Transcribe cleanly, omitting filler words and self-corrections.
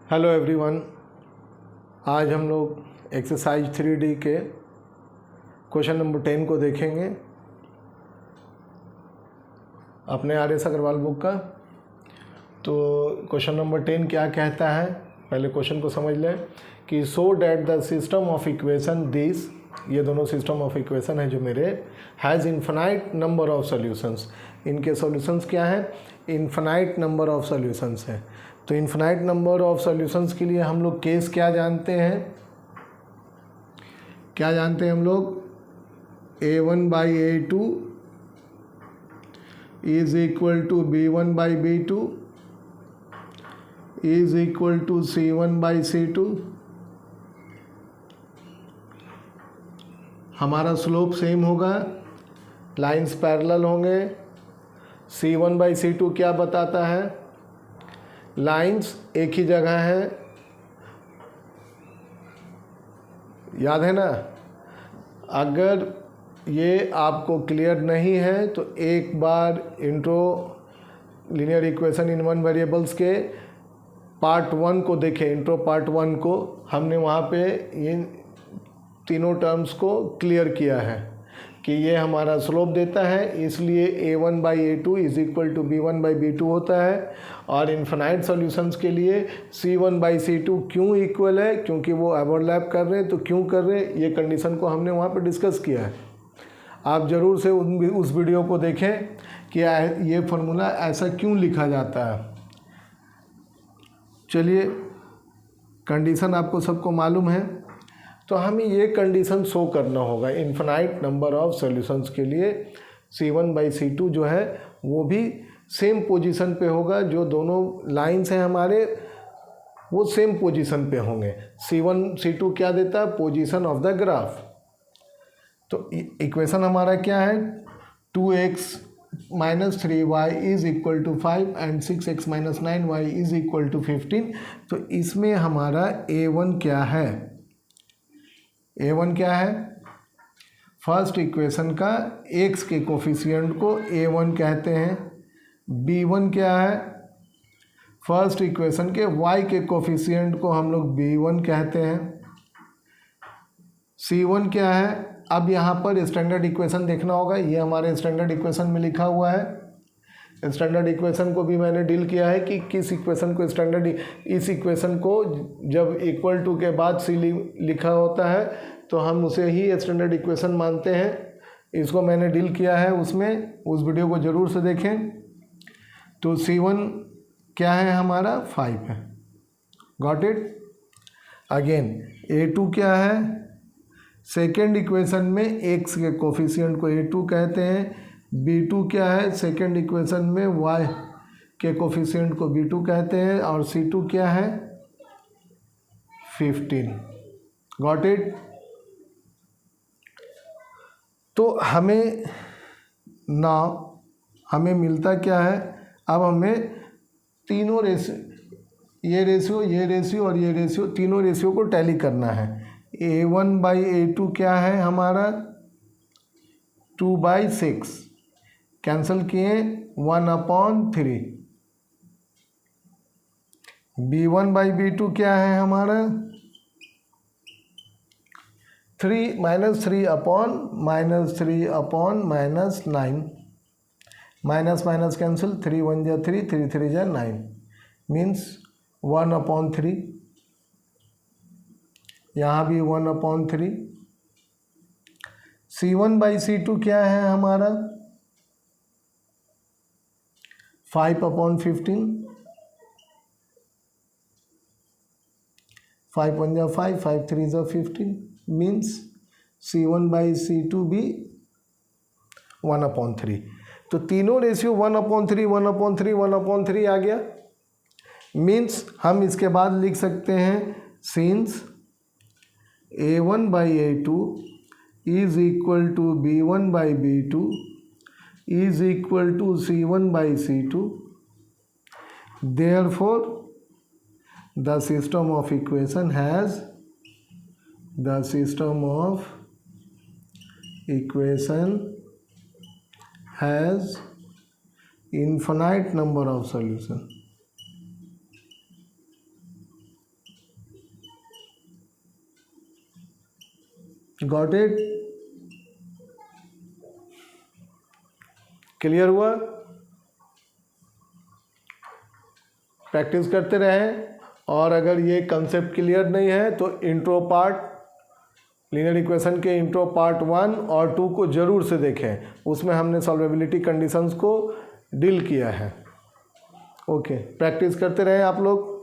Hello everyone. आज हम लोग एक्सरसाइज 3D के क्वेश्चन नंबर 10 को देखेंगे अपने आर.एस. अग्रवाल बुक का। तो क्वेश्चन नंबर 10 क्या कहता है, पहले क्वेश्चन को समझ लें कि so that the system of equation this, ये दोनों सिस्टम ऑफ इक्वेशन है जो मेरे, has infinite number of solutions. इनके सॉल्यूशंस क्या है? इन्फिनाइट नंबर ऑफ सॉल्यूशंस है। तो इन्फिनाइट नंबर ऑफ सॉल्यूशंस के लिए हम लोग केस क्या जानते हैं? क्या जानते हैं हम लोग? A1/A2 is equal to B1/B2 is equal to C1/C2। हमारा स्लोप सेम होगा, लाइंस पैरेलल होंगे। C1/C2 क्या बताता है? लाइंस एक ही जगह है, याद है ना। अगर ये आपको क्लियर नहीं है तो एक बार intro linear equation in one variables के पार्ट 1 को देखें। इंट्रो पार्ट 1 को हमने वहाँ पे इन तीनों टर्म्स को क्लियर किया है कि ये हमारा स्लोप देता है, इसलिए A1/A2 is equal to B1/B2 होता है। और इन्फिनाइट सॉल्यूशंस के लिए C1/C2 क्यों इक्वल है? क्योंकि वो ओवरलैप कर रहे हैं। तो क्यों कर रहे हैं, ये कंडीशन को हमने वहाँ पे डिस्कस किया है। आप ज़रूर से उस वीडियो को देखें कि ये फार्मूला ऐसा क्यों लिखा जाता है। चलिए, कंडीशन आपको सबको मालूम है, तो हमें ये कंडीशन शो करना होगा। इन्फिनाइट नंबर ऑफ सॉल्यूशंस के लिए C1/C2 जो है वो भी सेम पोजीशन पे होगा। जो दोनों लाइंस हैं हमारे वो सेम पोजीशन पे होंगे। C1/C2 क्या देता है? Position of the graph. तो इक्वेशन हमारा क्या है? 2x - 3y is equal to 5 and 6x - 9y is equal to 15। तो इसमें हमारा A1 क्या है? A1 क्या है? फर्स्ट इक्वेशन का x के कोफिशिएंट को A1 कहते हैं। B1 क्या है? फर्स्ट इक्वेशन के y के कोफिशिएंट को हम लोग B1 कहते हैं। C1 क्या है? अब यहाँ पर स्टैंडर्ड इक्वेशन देखना होगा। ये हमारे स्टैंडर्ड इक्वेशन में लिखा हुआ है। स्टैंडर्ड इक्वेशन को भी मैंने डील किया है कि किस इक्वेशन को स्टैंडर्ड, इस इक्वेशन को जब इक्वल टू के बाद C लिखा होता है तो हम उसे ही स्टैंडर्ड इक्वेशन मानते हैं। इसको मैंने डील किया है उसमें, उस वीडियो को ज़रूर से देखें। तो C1 क्या है हमारा? 5 है। Got it? अगेन A2 क्या है? सेकेंड इक्वेशन में x के कोफिशिएंट को A2 कहते हैं। B2 क्या है? सेकेंड इक्वेशन में y के कोफिशिएंट को B2 कहते हैं। और C2 क्या है? 15। Got it? तो हमें हमें मिलता क्या है? अब हमें तीनों ये रेशियो और ये रेशियो, तीनों रेशियो को टैली करना है। A1/A2 क्या है हमारा? 2/6 कैंसिल किए, 1/3। B1/B2 क्या है हमारा? 3 - 3/-9 माइनस माइनस कैंसिल, 3 1 जा 3, 3 3 जा 9 मीन्स 1/3। यहाँ भी 1/3। C1/C2 क्या है हमारा? 5/15। 5 1 जा 5, 5 3 जा 15 मीन्स C1/C2 भी 1/3। तो तीनों रेशियो 1/3, 1/3, 1/3 आ गया। मीन्स हम इसके बाद लिख सकते हैं since A1/A2 is equal to B1/B2 is equal to C1/C2, therefore the system of equation has infinite number of solutions. Got it? Clear हुआ? प्रैक्टिस करते रहें, और अगर ये कंसेप्ट क्लियर नहीं है तो इंट्रो पार्ट, लीनियर इक्वेशन के इंट्रो पार्ट 1 और 2 को ज़रूर से देखें, उसमें हमने सॉल्वेबिलिटी कंडीशंस को डील किया है। ओके, प्रैक्टिस करते रहें आप लोग।